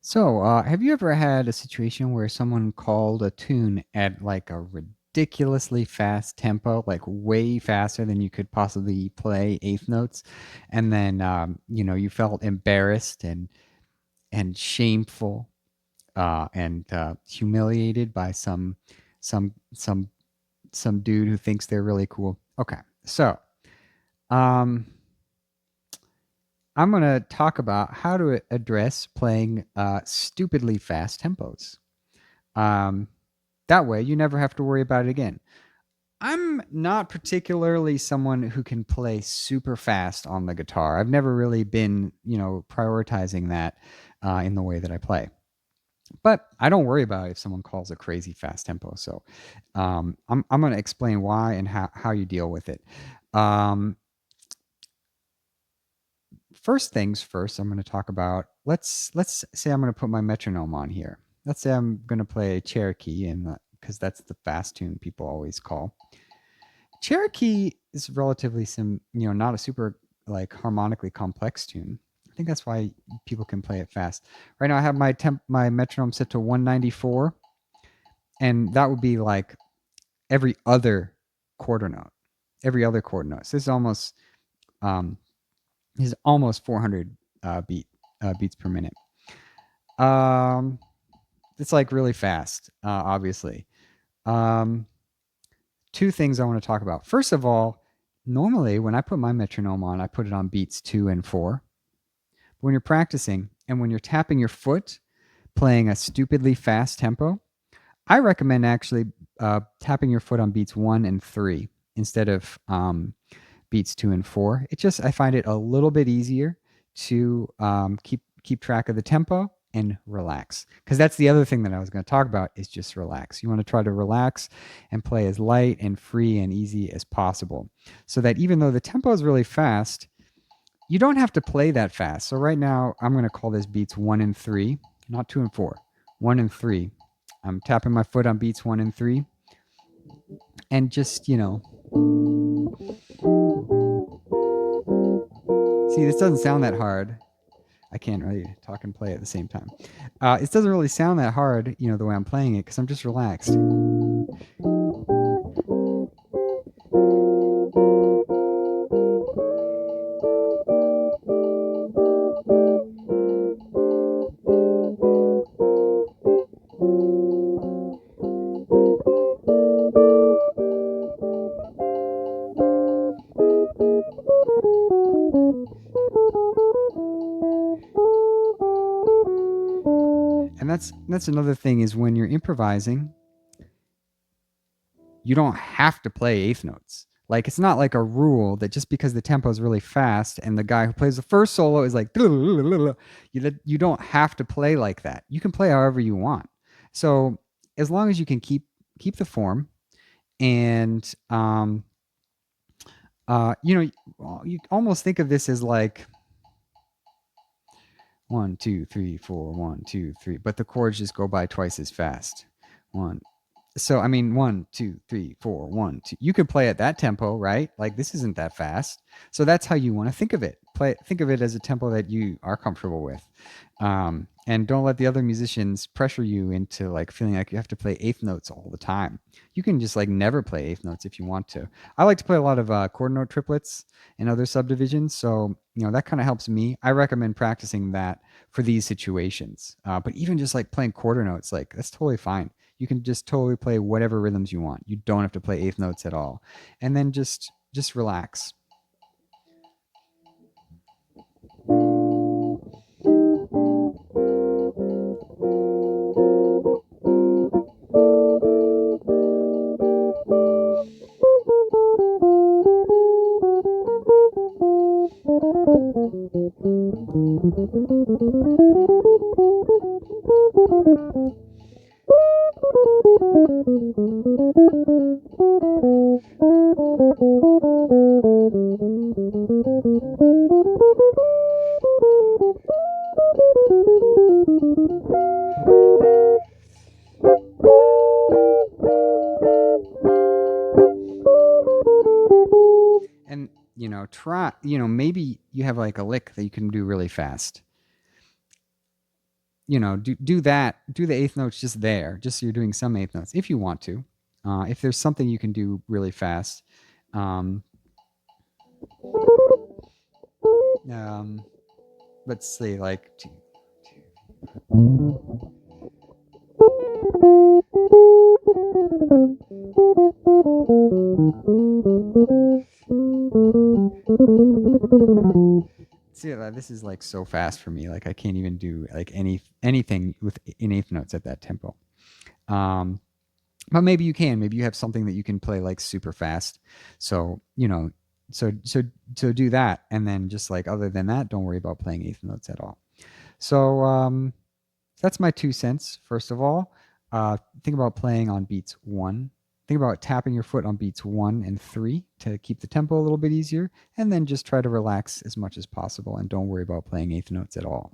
So, have you ever had a situation where someone called a tune at like a ridiculously fast tempo, like way faster than you could possibly play eighth notes, and then you felt embarrassed and shameful and humiliated by some some some dude who thinks they're really cool? Okay, so um, I'm gonna talk about how to address playing stupidly fast tempos. Um, That way, you never have to worry about it again. I'm not particularly someone who can play super fast on the guitar. I've never really been, prioritizing that in the way that I play. But I don't worry about it if someone calls a crazy fast tempo. So I'm going to explain why and how you deal with it. Um, First things first, I'm going to talk about. Let's say I'm going to put my metronome on here. Let's say I'm going to play a Cherokee, and because that's the fast tune people always call. Cherokee is relatively not a super like harmonically complex tune. I think that's why people can play it fast. Right now, I have my metronome set to 194, and that would be like every other quarter note, every other quarter note. So um, this is almost 400 beats per minute. Um, it's like really fast, obviously. Um, Two things I want to talk about. First of all, normally when I put my metronome on, I put it on beats 2 and 4. But when you're practicing and when you're tapping your foot, playing a stupidly fast tempo, I recommend actually tapping your foot on beats 1 and 3 instead of beats 2 and 4. I find it a little bit easier to keep track of the tempo and relax, because that's the other thing that I was going to talk about is just relax. You want to try to relax and play as light and free and easy as possible, so that even though the tempo is really fast, you don't have to play that fast. So right now I'm going to call this beats 1 and 3, not 2 and 4. 1 and 3. I'm tapping my foot on beats 1 and 3, and just see, this doesn't sound that hard. I can't really talk and play at the same time. It doesn't really sound that hard, the way I'm playing it, because I'm just relaxed. And that's another thing, is when you're improvising, you don't have to play eighth notes. Like, it's not like a rule that just because the tempo is really fast and the guy who plays the first solo is like, you don't have to play like that. You can play however you want. So as long as you can keep the form, and you almost think of this as like 1 2 3 4 1 2 3, but the chords just go by twice as fast. One. So I mean, 1 2 3 4 1 2. You can play at that tempo, right? Like, this isn't that fast. So that's how you want to think of it. Think of it as a tempo that you are comfortable with, and don't let the other musicians pressure you into like feeling like you have to play eighth notes all the time. You can just like never play eighth notes if you want to. I like to play a lot of quarter note triplets and other subdivisions, so that kind of helps me. I recommend practicing that for these situations. But even just like playing quarter notes, like, that's totally fine. You can just totally play whatever rhythms you want. You don't have to play eighth notes at all. And then just relax. And maybe you have like a lick that you can do really fast. do that. Do the eighth notes just there, just so you're doing some eighth notes if you want to. If there's something you can do really fast, um, um, let's say like two, see, this is like so fast for me. Like I can't even do like anything with in eighth notes at that tempo. Um, but maybe you can. Maybe you have something that you can play like super fast. So so do that, and then just like other than that, don't worry about playing eighth notes at all. So that's my 2 cents. First of all, think about playing on beats 1. Think about tapping your foot on beats 1 and 3 to keep the tempo a little bit easier, and then just try to relax as much as possible and don't worry about playing eighth notes at all.